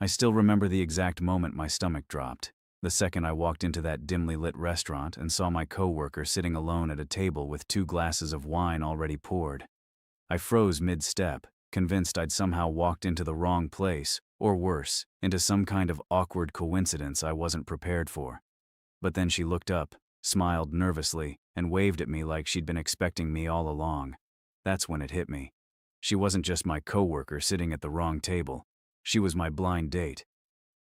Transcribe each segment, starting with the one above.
I still remember the exact moment my stomach dropped. The second I walked into that dimly lit restaurant and saw my coworker sitting alone at a table with 2 glasses of wine already poured. I froze mid-step, convinced I'd somehow walked into the wrong place, or worse, into some kind of awkward coincidence I wasn't prepared for. But then she looked up, smiled nervously, and waved at me like she'd been expecting me all along. That's when it hit me. She wasn't just my coworker sitting at the wrong table. She was my blind date.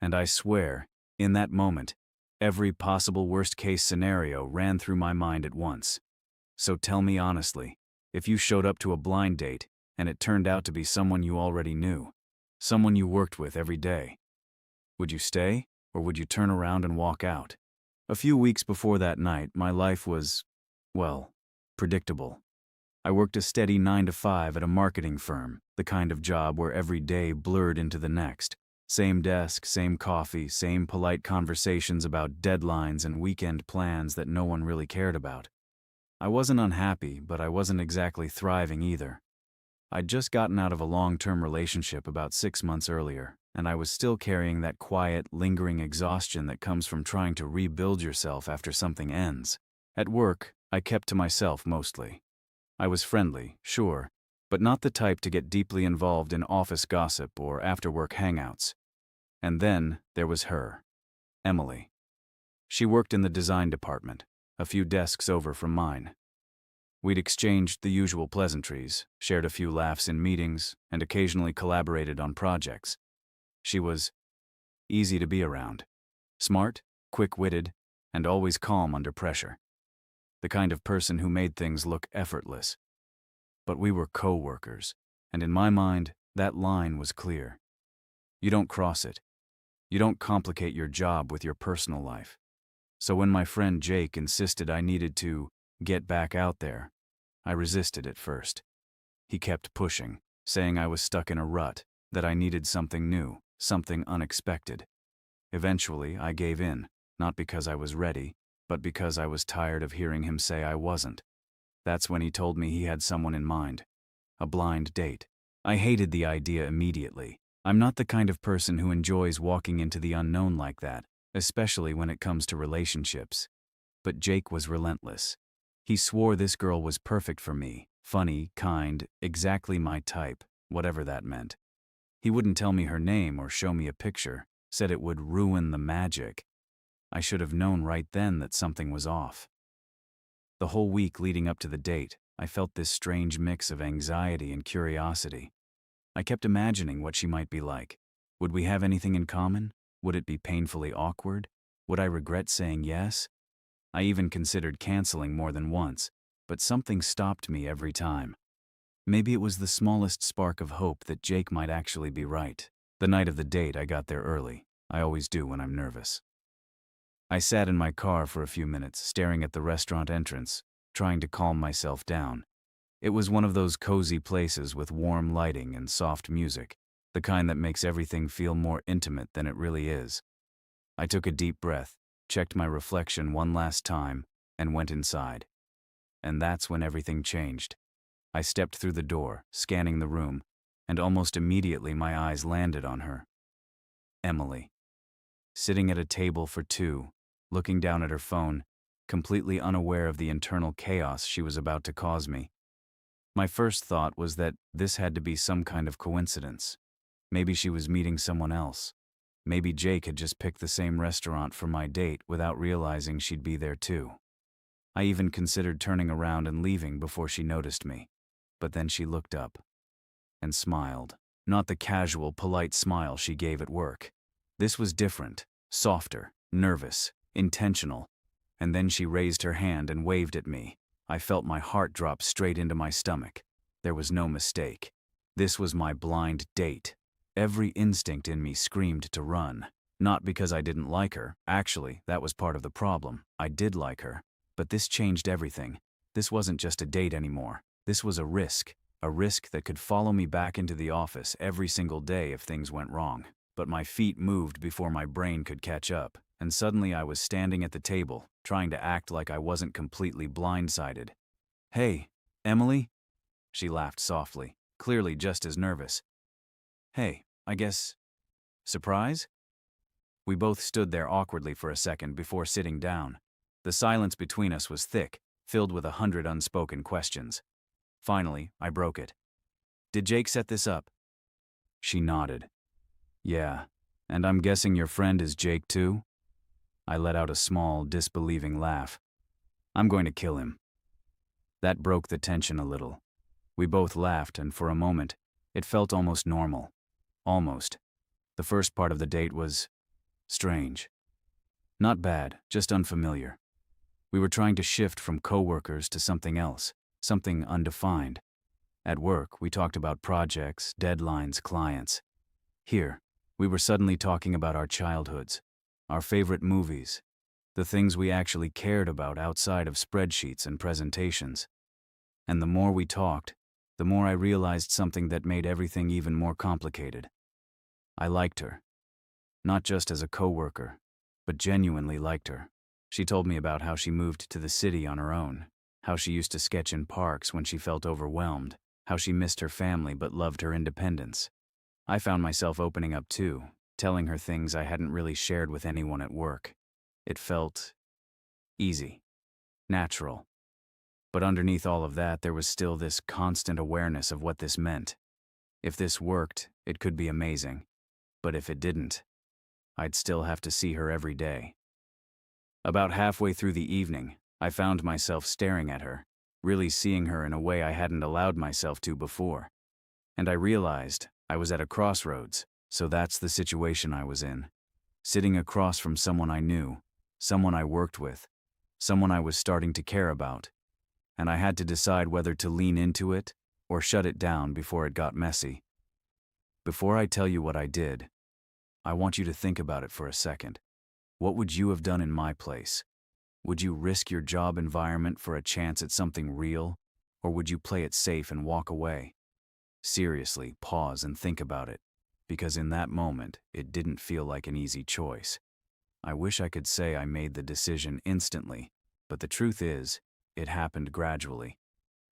And I swear, in that moment, every possible worst-case scenario ran through my mind at once. So tell me honestly, if you showed up to a blind date and it turned out to be someone you already knew, someone you worked with every day, would you stay, or would you turn around and walk out? A few weeks before that night, my life was, well, predictable. I worked a steady 9 to 5 at a marketing firm, the kind of job where every day blurred into the next. Same desk, same coffee, same polite conversations about deadlines and weekend plans that no one really cared about. I wasn't unhappy, but I wasn't exactly thriving either. I'd just gotten out of a long-term relationship about 6 months earlier, and I was still carrying that quiet, lingering exhaustion that comes from trying to rebuild yourself after something ends. At work, I kept to myself mostly. I was friendly, sure, but not the type to get deeply involved in office gossip or after-work hangouts. And then there was her, Emily. She worked in the design department, a few desks over from mine. We'd exchanged the usual pleasantries, shared a few laughs in meetings, and occasionally collaborated on projects. She was easy to be around, smart, quick-witted, and always calm under pressure. The kind of person who made things look effortless. But we were co-workers, and in my mind, that line was clear. You don't cross it. You don't complicate your job with your personal life. So when my friend Jake insisted I needed to get back out there, I resisted at first. He kept pushing, saying I was stuck in a rut, that I needed something new, something unexpected. Eventually, I gave in, not because I was ready, but because I was tired of hearing him say I wasn't. That's when he told me he had someone in mind. A blind date. I hated the idea immediately. I'm not the kind of person who enjoys walking into the unknown like that, especially when it comes to relationships. But Jake was relentless. He swore this girl was perfect for me, funny, kind, exactly my type, whatever that meant. He wouldn't tell me her name or show me a picture, said it would ruin the magic. I should have known right then that something was off. The whole week leading up to the date, I felt this strange mix of anxiety and curiosity. I kept imagining what she might be like. Would we have anything in common? Would it be painfully awkward? Would I regret saying yes? I even considered canceling more than once, but something stopped me every time. Maybe it was the smallest spark of hope that Jake might actually be right. The night of the date, I got there early. I always do when I'm nervous. I sat in my car for a few minutes, staring at the restaurant entrance, trying to calm myself down. It was one of those cozy places with warm lighting and soft music, the kind that makes everything feel more intimate than it really is. I took a deep breath, checked my reflection one last time, and went inside. And that's when everything changed. I stepped through the door, scanning the room, and almost immediately my eyes landed on her. Emily. Sitting at a table for two, looking down at her phone, completely unaware of the internal chaos she was about to cause me. My first thought was that this had to be some kind of coincidence. Maybe she was meeting someone else. Maybe Jake had just picked the same restaurant for my date without realizing she'd be there too. I even considered turning around and leaving before she noticed me. But then she looked up and smiled. Not the casual, polite smile she gave at work. This was different, softer, nervous, intentional. And then she raised her hand and waved at me. I felt my heart drop straight into my stomach. There was no mistake. This was my blind date. Every instinct in me screamed to run. Not because I didn't like her. Actually, that was part of the problem. I did like her. But this changed everything. This wasn't just a date anymore. This was a risk that could follow me back into the office every single day if things went wrong. But my feet moved before my brain could catch up, and suddenly I was standing at the table, trying to act like I wasn't completely blindsided. "Hey, Emily?" She laughed softly, clearly just as nervous. "Hey, I guess Surprise? We both stood there awkwardly for a second before sitting down. The silence between us was thick, filled with 100 unspoken questions. Finally, I broke it. Did Jake set this up? She nodded. Yeah, and I'm guessing your friend is Jake too? I let out a small, disbelieving laugh. I'm going to kill him. That broke the tension a little. We both laughed, and for a moment, it felt almost normal. Almost. The first part of the date was strange. Not bad, just unfamiliar. We were trying to shift from coworkers to something else, something undefined. At work, we talked about projects, deadlines, clients. Here, we were suddenly talking about our childhoods, our favorite movies, the things we actually cared about outside of spreadsheets and presentations. And the more we talked, the more I realized something that made everything even more complicated. I liked her. Not just as a coworker, but genuinely liked her. She told me about how she moved to the city on her own, how she used to sketch in parks when she felt overwhelmed, how she missed her family but loved her independence. I found myself opening up too, telling her things I hadn't really shared with anyone at work. It felt easy, natural. But underneath all of that, there was still this constant awareness of what this meant. If this worked, it could be amazing. But if it didn't, I'd still have to see her every day. About halfway through the evening, I found myself staring at her, really seeing her in a way I hadn't allowed myself to before. And I realized I was at a crossroads, so that's the situation I was in. Sitting across from someone I knew, someone I worked with, someone I was starting to care about. And I had to decide whether to lean into it or shut it down before it got messy. Before I tell you what I did, I want you to think about it for a second. What would you have done in my place? Would you risk your job environment for a chance at something real, or would you play it safe and walk away? Seriously, pause and think about it, because in that moment, it didn't feel like an easy choice. I wish I could say I made the decision instantly, but the truth is, it happened gradually.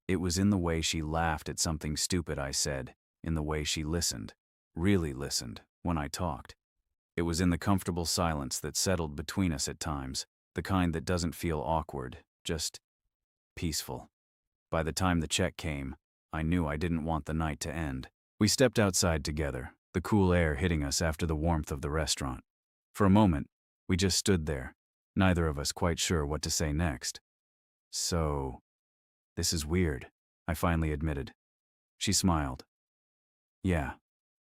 It was in the way she laughed at something stupid I said, in the way she listened, really listened, when I talked. It was in the comfortable silence that settled between us at times, the kind that doesn't feel awkward, just peaceful. By the time the check came, I knew I didn't want the night to end. We stepped outside together, the cool air hitting us after the warmth of the restaurant. For a moment, we just stood there, neither of us quite sure what to say next. So, this is weird, I finally admitted. She smiled. Yeah,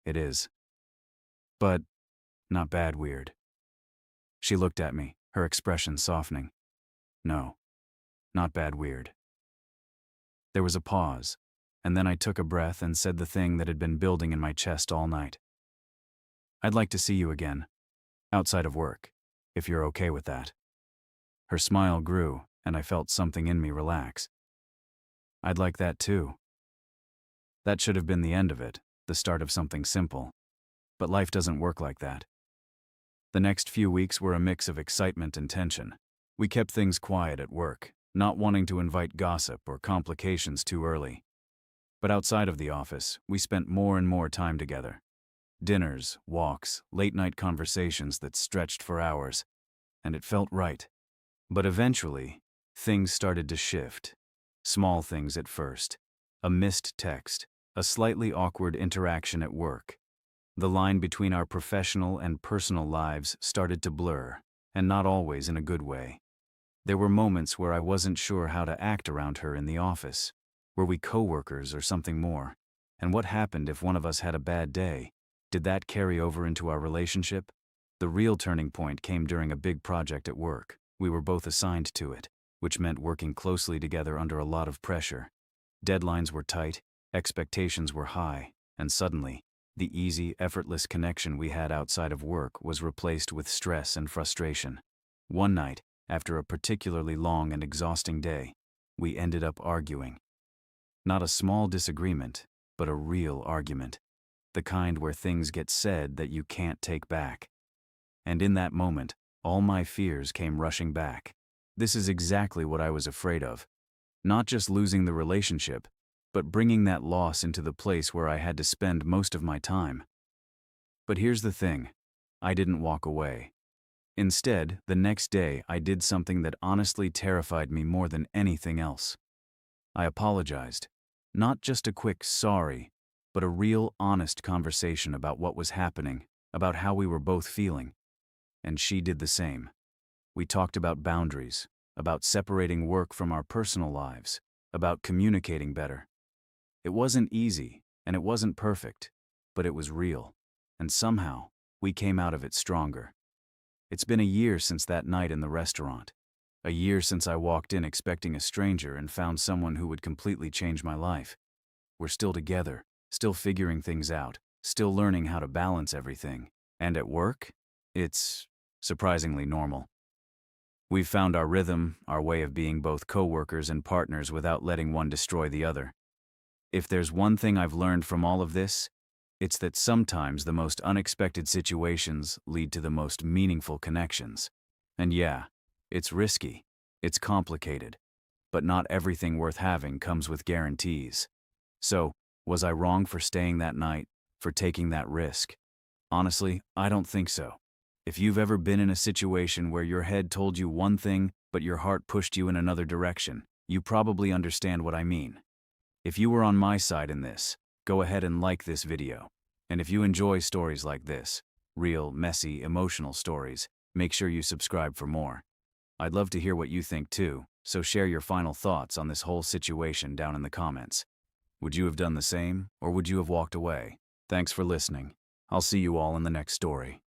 it is. But not bad weird. She looked at me, her expression softening. No, not bad weird. There was a pause, and then I took a breath and said the thing that had been building in my chest all night. I'd like to see you again, outside of work, if you're okay with that. Her smile grew, and I felt something in me relax. I'd like that too. That should have been the end of it, the start of something simple. But life doesn't work like that. The next few weeks were a mix of excitement and tension. We kept things quiet at work, not wanting to invite gossip or complications too early. But outside of the office, we spent more and more time together. Dinners, walks, late-night conversations that stretched for hours, and it felt right. But eventually, things started to shift. Small things at first. A missed text, a slightly awkward interaction at work. The line between our professional and personal lives started to blur, and not always in a good way. There were moments where I wasn't sure how to act around her in the office. Were we coworkers or something more? And what happened if one of us had a bad day? Did that carry over into our relationship? The real turning point came during a big project at work. We were both assigned to it, which meant working closely together under a lot of pressure. Deadlines were tight, expectations were high, and suddenly, the easy, effortless connection we had outside of work was replaced with stress and frustration. One night, after a particularly long and exhausting day, we ended up arguing. Not a small disagreement, but a real argument. The kind where things get said that you can't take back. And in that moment, all my fears came rushing back. This is exactly what I was afraid of. Not just losing the relationship, but bringing that loss into the place where I had to spend most of my time. But here's the thing, I didn't walk away. Instead, the next day, I did something that honestly terrified me more than anything else. I apologized. Not just a quick sorry, but a real, honest conversation about what was happening, about how we were both feeling. And she did the same. We talked about boundaries, about separating work from our personal lives, about communicating better. It wasn't easy, and it wasn't perfect, but it was real. And somehow, we came out of it stronger. It's been a year since that night in the restaurant. A year since I walked in expecting a stranger and found someone who would completely change my life. We're still together, still figuring things out, still learning how to balance everything. And at work, it's surprisingly normal. We've found our rhythm, our way of being both coworkers and partners without letting one destroy the other. If there's one thing I've learned from all of this, it's that sometimes the most unexpected situations lead to the most meaningful connections. And yeah, it's risky, it's complicated, but not everything worth having comes with guarantees. So, was I wrong for staying that night, for taking that risk? Honestly, I don't think so. If you've ever been in a situation where your head told you one thing, but your heart pushed you in another direction, you probably understand what I mean. If you were on my side in this, go ahead and like this video. And if you enjoy stories like this, real, messy, emotional stories, make sure you subscribe for more. I'd love to hear what you think too, so share your final thoughts on this whole situation down in the comments. Would you have done the same, or would you have walked away? Thanks for listening. I'll see you all in the next story.